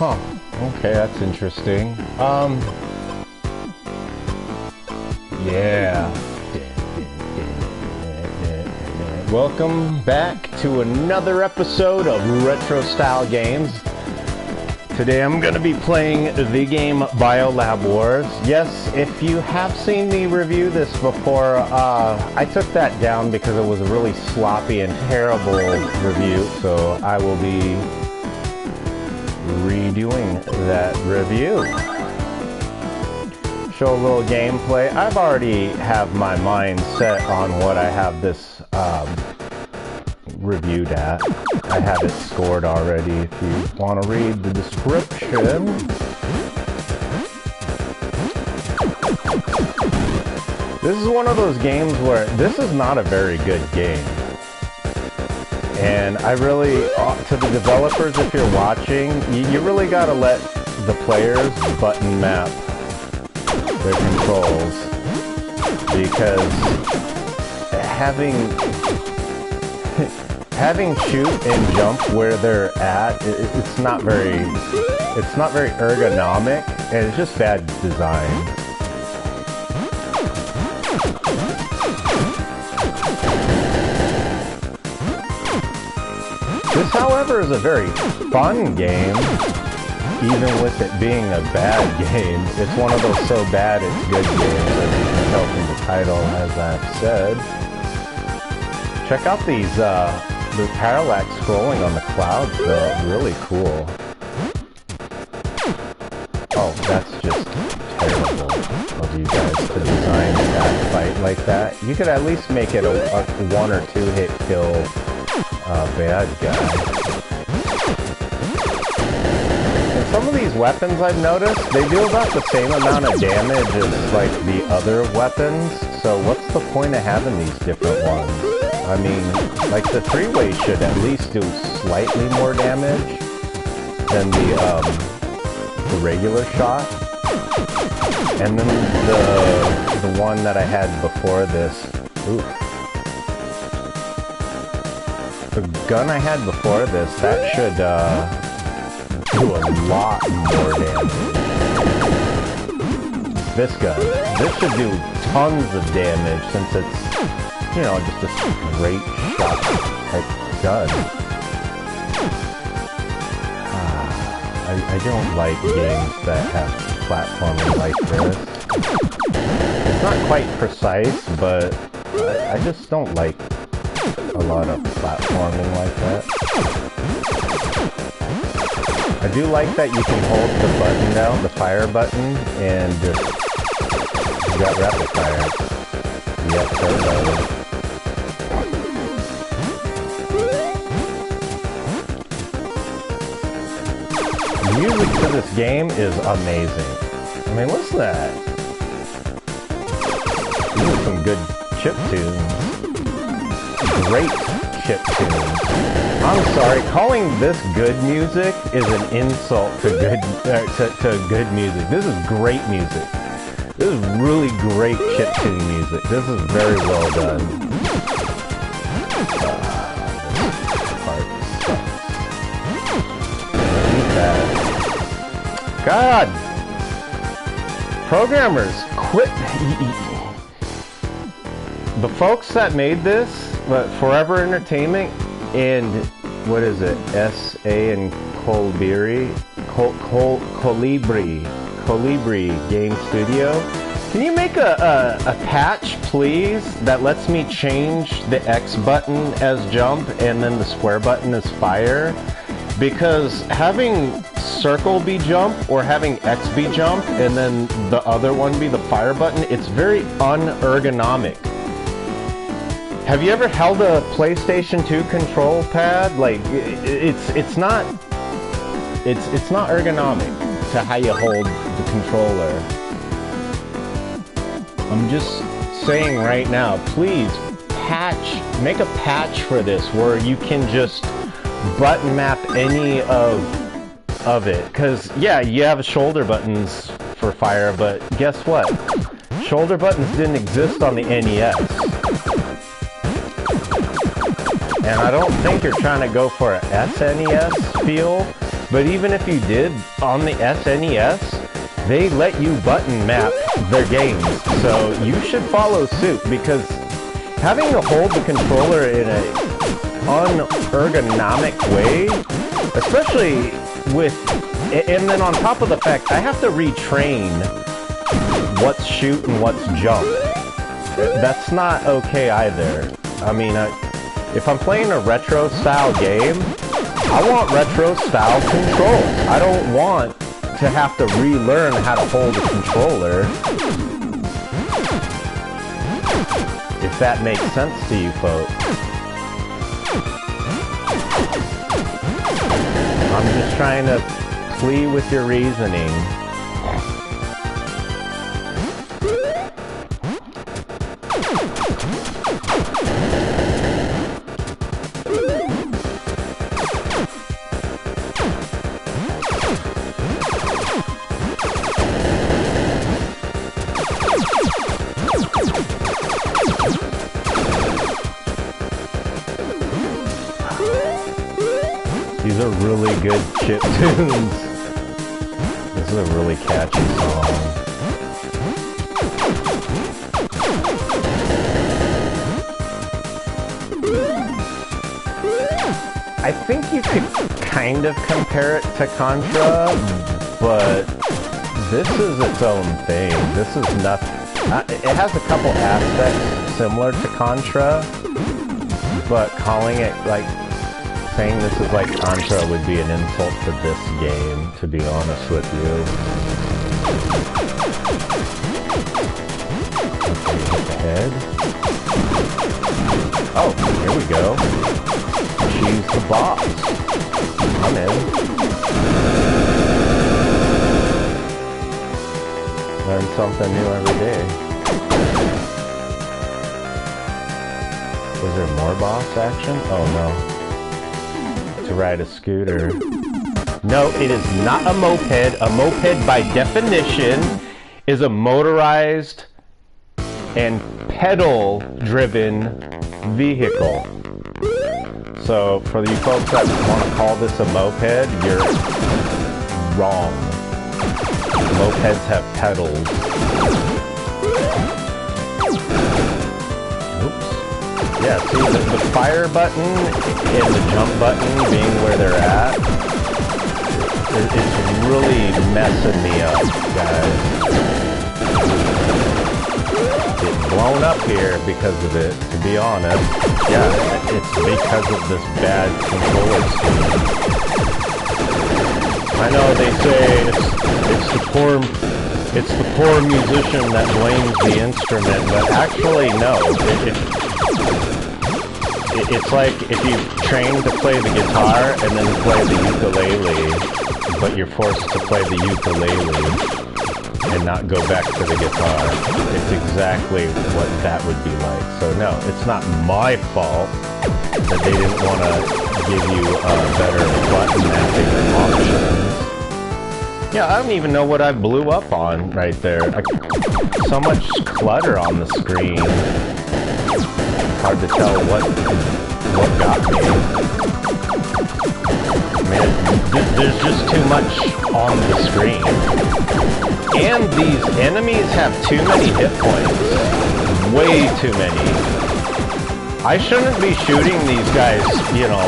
Huh. Okay, that's interesting. Yeah. Welcome back to another episode of Retro Style Games. Today I'm going to be playing the game Biolab Wars. Yes, if you have seen me review this before, I took that down because it was a really sloppy and terrible review, so I will be redoing that review. Show a little gameplay. I've already have my mind set on what I have this reviewed at. I have it scored already if you want to read the description. This is one of those games where this is not a very good game. And I really, to the developers, if you're watching, you really got to let the players button map their controls, because having shoot and jump where they're at, it's not very ergonomic, and it's just bad design. This, however, is a very fun game, even with it being a bad game. It's one of those so bad it's good games, as you can tell from the title, as I've said. Check out these, the parallax scrolling on the clouds, though. Really cool. Oh, that's just terrible of you guys to design that fight like that. You could at least make it a 1 or 2 hit kill bad guy. And some of these weapons I've noticed, they do about the same amount of damage as like the other weapons, so what's the point of having these different ones? I mean, like the three-way should at least do slightly more damage than the regular shot. And then the one that I had before this, ooh. The gun I had before this, that should do a lot more damage. This gun, this should do tons of damage since it's, you know, just a straight shot type gun. I don't like games that have platforming like this. It's not quite precise, but I just don't like a lot of platforming like that. I do like that you can hold the button down, the fire button, and just, you got rapid fire. Yep, turbo. The music to this game is amazing. I mean, what's that? These are some good chiptunes. Great chiptunes. I'm sorry, calling this good music is an insult to good good music. This is great music. This is really great chiptune music. This is very well done. God! Programmers, quit! The folks that made this, Forever Entertainment, and what is it? S.A. and Colibri Game Studio. Can you make a patch, please, that lets me change the X button as jump and then the square button as fire? Because having circle be jump or having X be jump and then the other one be the fire button, it's very unergonomic. Have you ever held a PlayStation 2 control pad? Like, it's not ergonomic to how you hold the controller. I'm just saying right now, please make a patch for this where you can just button map any of it. Because yeah, you have shoulder buttons for fire, but guess what? Shoulder buttons didn't exist on the NES. And I don't think you're trying to go for a SNES feel, But even if you did on the SNES, they let you button map their games. So you should follow suit, because having to hold the controller in an unergonomic way, especially with, and then on top of the fact, I have to retrain what's shoot and what's jump. That's not okay either. I mean, if I'm playing a retro style game, I want retro style controls. I don't want to have to relearn how to hold a controller. If that makes sense to you folks. I'm just trying to plea with your reasoning. These are really good chip tunes. This is a really catchy song. I think you could kind of compare it to Contra, but this is its own thing. This is nothing. It has a couple aspects similar to Contra, but calling it like, saying this is like Contra would be an insult to this game, to be honest with you. Okay, hit the head. Oh, here we go. She's the boss. I'm in. Learn something new every day. Was there more boss action? Oh no. To ride a scooter. No, it is not a moped. A moped, by definition, is a motorized and pedal-driven vehicle. So, for you folks that want to call this a moped, you're wrong. Mopeds have pedals. Yeah, see, the fire button and the jump button being where they're at, it's really messing me up, guys. It's blown up here because of it, to be honest. Yeah, it's because of this bad controller scheme. I know they say it's the poor musician that blames the instrument, but actually no. It's like if you train to play the guitar and then play the ukulele, but you're forced to play the ukulele and not go back to the guitar. It's exactly what that would be like. So no, it's not my fault that they didn't want to give you better button mapping options. Yeah, I don't even know what I blew up on right there. So much clutter on the screen. Hard to tell what got me. Man, there's just too much on the screen. And these enemies have too many hit points. Way too many. I shouldn't be shooting these guys, you know,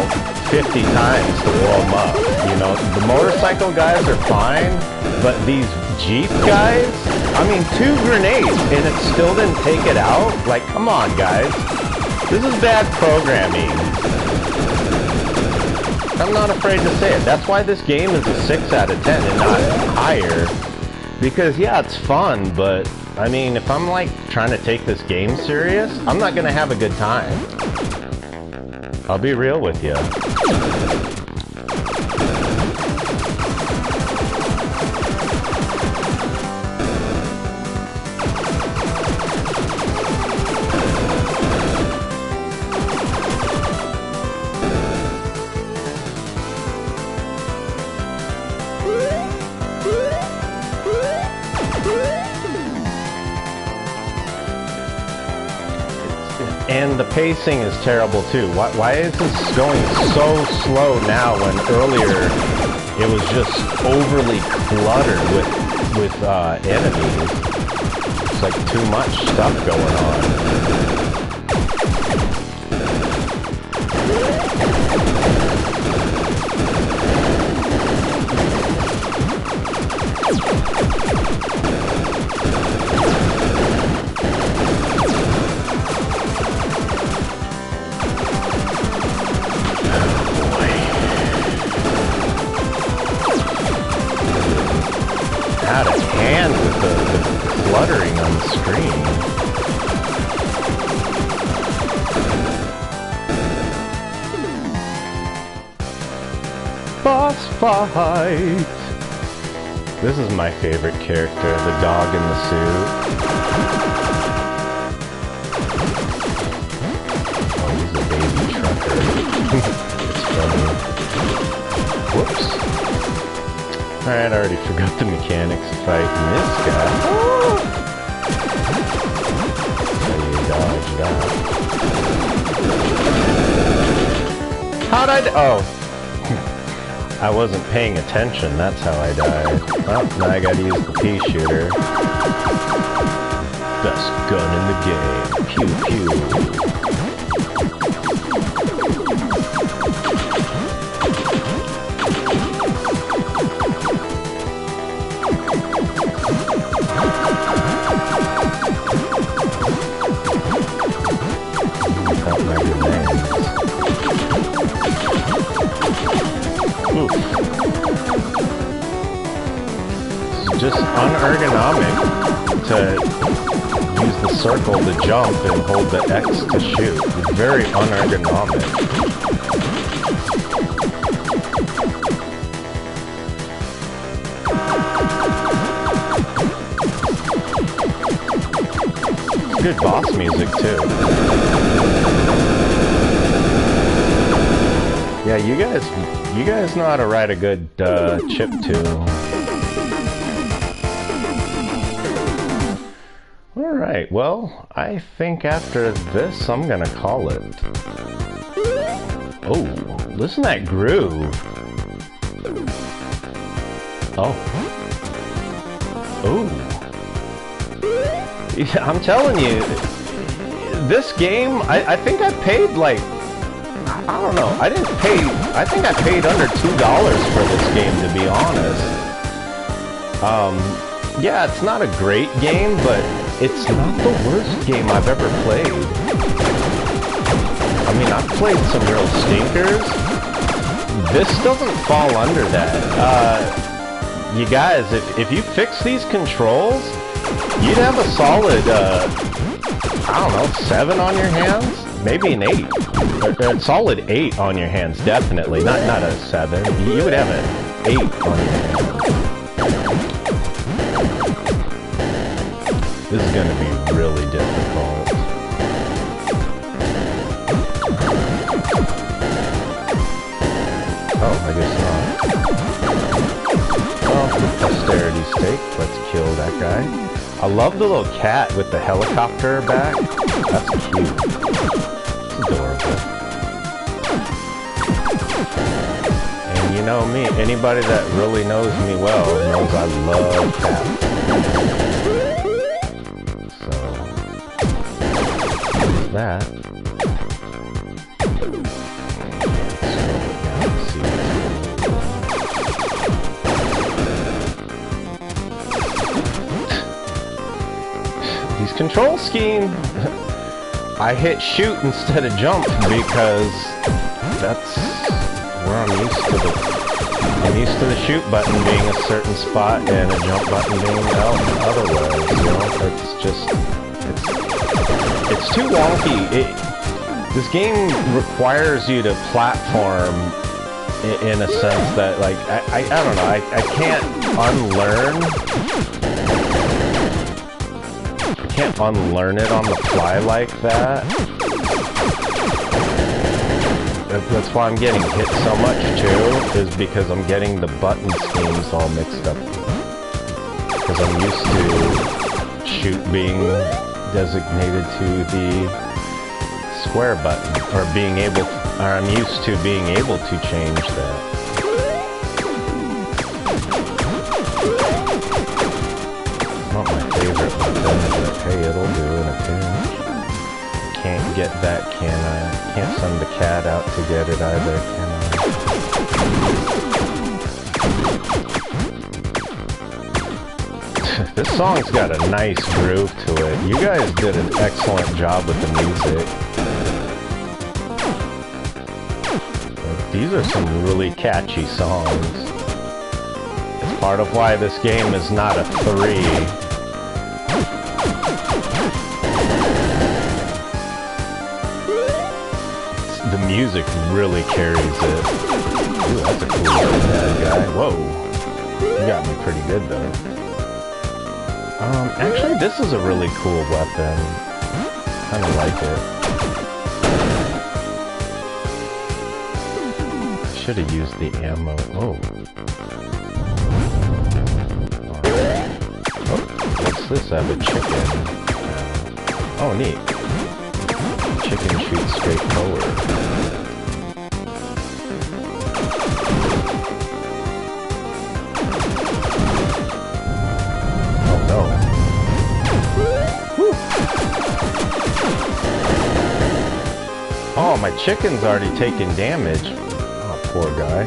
50 times to blow them up. You know, the motorcycle guys are fine, but these Jeep guys, I mean, 2 grenades and it still didn't take it out? Like, come on, guys. This is bad programming. I'm not afraid to say it. That's why this game is a 6 out of 10 and not higher. Because, yeah, it's fun, but, I mean, if I'm, like, trying to take this game serious, I'm not gonna have a good time. I'll be real with you. And the pacing is terrible too. Why is this going so slow now when earlier it was just overly cluttered with enemies. It's like too much stuff going on. Out of hand with the fluttering on the screen. Boss fight! This is my favorite character, the dog in the suit. Oh, he's a baby trucker. It's funny. Whoops. Alright, I already forgot the mechanics of fighting this guy. How do you dodge that? How'd I oh! I wasn't paying attention, that's how I died. Oh, now I gotta use the pea shooter. Best gun in the game. Pew pew. It's just unergonomic to use the circle to jump and hold the X to shoot. It's very unergonomic. Good boss music too. Yeah, you guys know how to ride a good chip tune. Alright, well, I think after this I'm gonna call it. Oh, listen to that groove. Oh. Oh. Yeah, I'm telling you, this game, I think I paid like, I don't know, I think I paid under $2 for this game, to be honest. Yeah, it's not a great game, but it's not the worst game I've ever played. I mean, I've played some real stinkers. This doesn't fall under that. You guys, if you fix these controls, you'd have a solid, I don't know, 7 on your hands? Maybe an 8. A solid 8 on your hands, definitely. Not a 7. You would have an 8 on your hands. This is going to be really difficult. Oh, I guess not. Well, for posterity's sake, let's kill that guy. I love the little cat with the helicopter back. That's cute. It's adorable. And you know me, anybody that really knows me well knows I love cats. That. These control scheme. I hit shoot instead of jump because that's where I'm used to I'm used to the shoot button being a certain spot and a jump button being otherwise. You know, it's just it's too wonky. This game requires you to platform in a sense that, like, I don't know, I can't unlearn it on the fly like that. That's why I'm getting hit so much too, is because I'm getting the button schemes all mixed up. Because I'm used to shoot being designated to the square button, or I'm used to being able to change that. Not my favorite weapon, but hey, it'll do in a pinch. Can't get that, can I? Can't send the cat out to get it either, can I? This song's got a nice groove to it. You guys did an excellent job with the music. These are some really catchy songs. It's part of why this game is not a 3. The music really carries it. Ooh, that's a cool bad guy. Whoa. You got me pretty good though. Actually this is a really cool weapon. Kinda like it. Should have used the ammo. Oh. Alright. Oh, what's this? I have a chicken. Oh, neat. Chicken shoots straight forward. Oh no. Woo. Oh, my chicken's already taking damage. Oh, poor guy.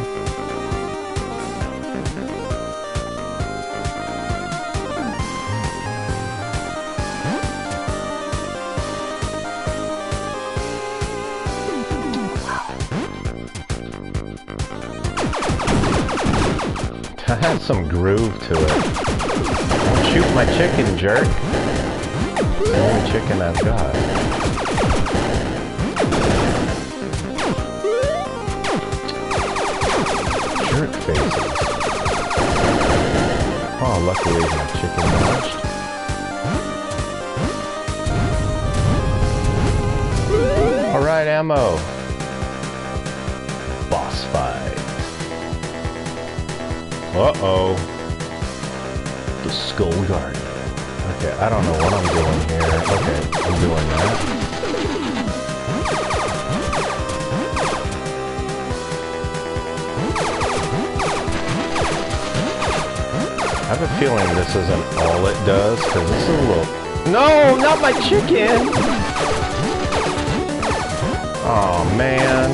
That has some groove to it. Don't shoot my chicken, jerk. It's the only chicken I've got. Jerk faces. Oh, luckily my chicken dodged. Alright, ammo. Boss fight. Uh-oh. The Skull Guardian. Okay, I don't know what I'm doing here. Okay, I'm doing that. I have a feeling this isn't all it does, because this is a little... No, not my chicken! Oh man.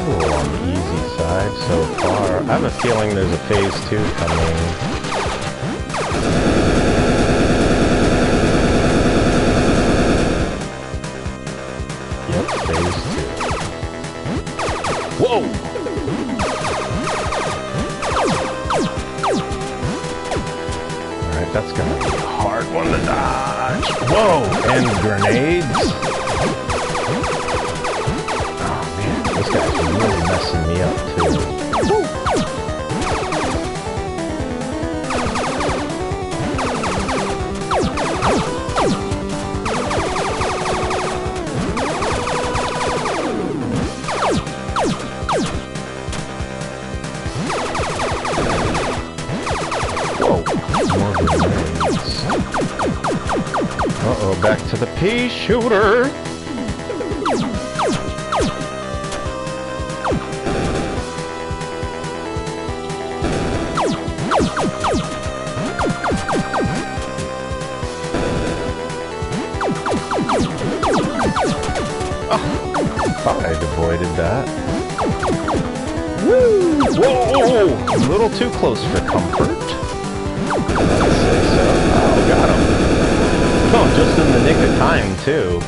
On the easy side so far. I have a feeling there's a phase 2 coming. Yep, phase 2. Whoa! Alright, that's gonna be a hard one to dodge. Whoa! And grenades? This guy's really messing me up, too. Whoa, more grenades. Uh-oh, back to the pea shooter. Thought I'd avoided that. Woo! Whoa! A little too close for comfort. I'd say so. Oh, got him. Oh, just in the nick of time, too.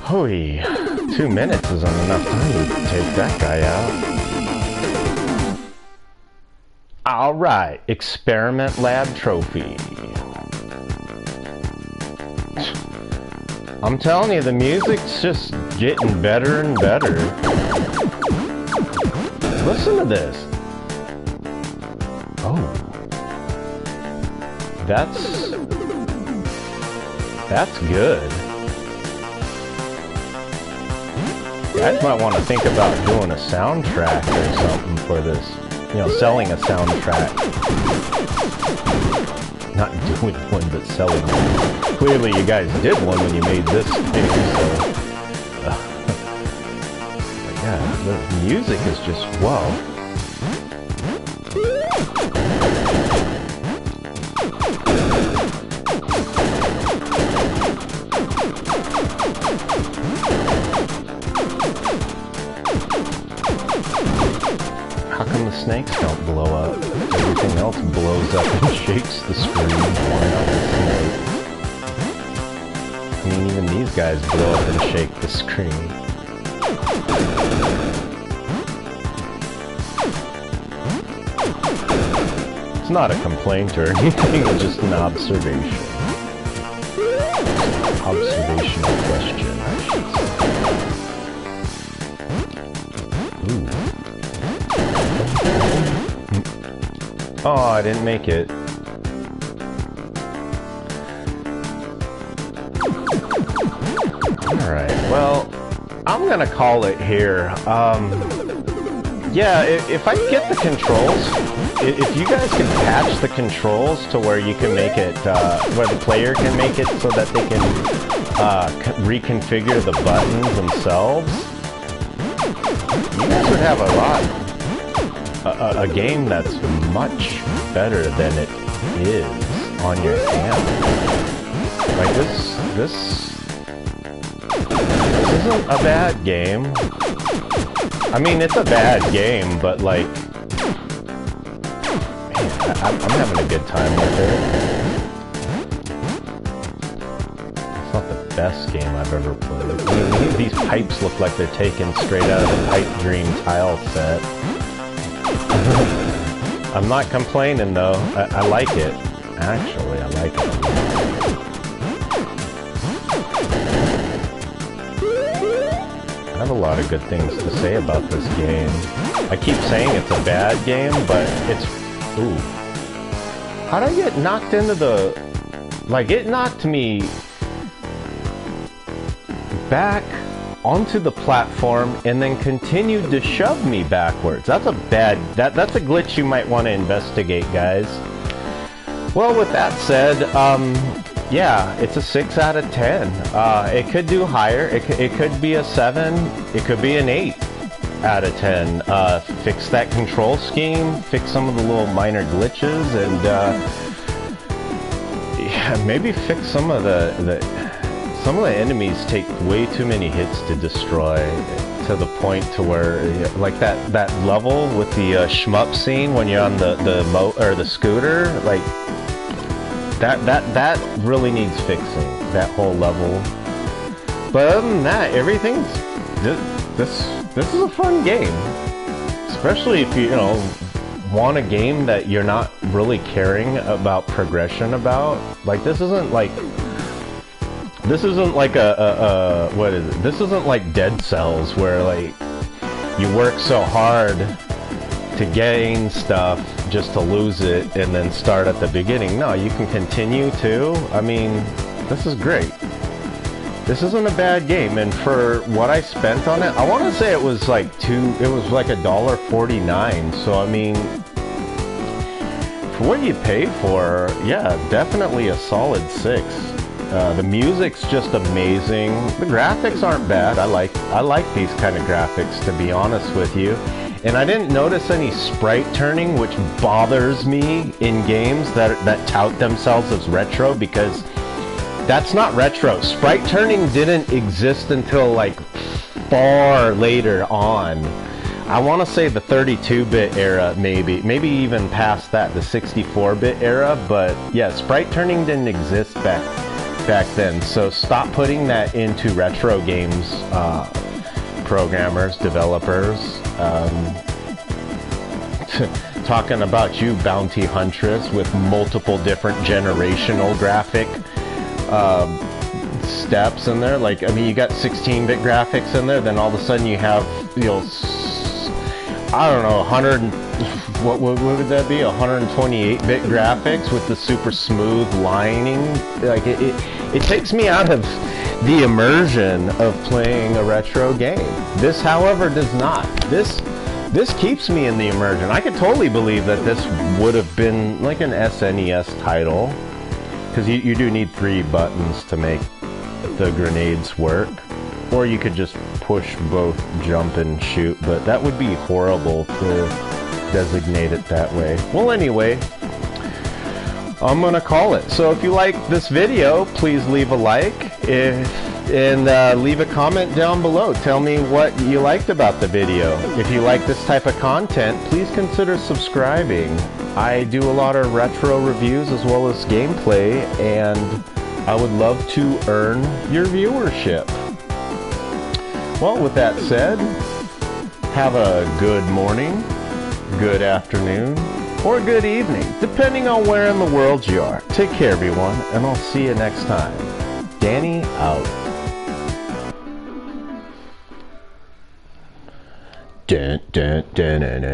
Hooey. 2 minutes isn't enough time to take that guy out. Alright, Experiment Lab Trophy. I'm telling you, the music's just getting better and better. Listen to this. Oh. That's good. You guys might want to think about doing a soundtrack or something for this. You know, selling a soundtrack. Not doing one, but selling one. Clearly you guys did one when you made this game, so... But yeah, Yeah, the music is just, whoa. How come the snakes don't blow up? Everything else blows up and shakes the screen. Why not the snake? I mean, even these guys blow up and shake the screen. It's not a complaint or anything, it's just an observation. Observational question, I should say. Ooh. Oh, I didn't make it. Alright, well, I'm gonna call it here. Yeah, if I get the controls, if you guys can patch the controls to where you can make it, where the player can make it so that they can reconfigure the buttons themselves, you guys would have a game that's much better than it is on your hand. Like this isn't a bad game. I mean, it's a bad game, but like, man, I'm having a good time with it. It's not the best game I've ever played. I mean, these pipes look like they're taken straight out of the Pipe Dream tile set. I'm not complaining though. I like it. Actually, I like it. I have a lot of good things to say about this game. I keep saying it's a bad game, but it's... Ooh. How'd I get knocked into the... Like, it knocked me back onto the platform and then continued to shove me backwards. That's a bad... That's a glitch you might want to investigate, guys. Well, with that said, yeah, it's a 6 out of 10. It could do higher. It could be a 7. It could be an 8 out of 10. Fix that control scheme. Fix some of the little minor glitches, and yeah, maybe fix some of the enemies take way too many hits to destroy, to the point to where, like that level with the shmup scene when you're on the scooter, like. That really needs fixing, that whole level. But other than that, everything's... This is a fun game. Especially if you want a game that you're not really caring about progression about. Like, this isn't like a what is it? This isn't like Dead Cells, where like you work so hard to gain stuff just to lose it and then start at the beginning. No, you can continue too. I mean, this is great. This isn't a bad game, and for what I spent on it, I want to say it was like $1.49. So I mean, for what you pay for, yeah, definitely a solid 6. The music's just amazing. The graphics aren't bad. I like these kind of graphics, to be honest with you. And I didn't notice any sprite turning, which bothers me in games that tout themselves as retro, because that's not retro. Sprite turning didn't exist until like far later on. I want to say the 32-bit era, maybe even past that, the 64-bit era. But yeah, sprite turning didn't exist back then. So stop putting that into retro games, programmers, developers. Talking about you, Bounty Huntress, with multiple different generational graphic steps in there. Like, I mean, you got 16-bit graphics in there, then all of a sudden you have, I don't know, 100, what would that be? 128-bit graphics with the super smooth lining. Like, it takes me out of the immersion of playing a retro game. This, however, does not. This keeps me in the immersion. I could totally believe that this would have been like an SNES title, because you do need 3 buttons to make the grenades work, or you could just push both jump and shoot, but that would be horrible to designate it that way. Well, anyway, I'm gonna call it. So if you like this video, please leave a like and leave a comment down below. Tell me what you liked about the video. If you like this type of content, please consider subscribing. I do a lot of retro reviews as well as gameplay, and I would love to earn your viewership. Well, with that said, have a good morning, good afternoon, or good evening, depending on where in the world you are. Take care, everyone, and I'll see you next time. Danny out. Dun, dun, dun, dun, dun.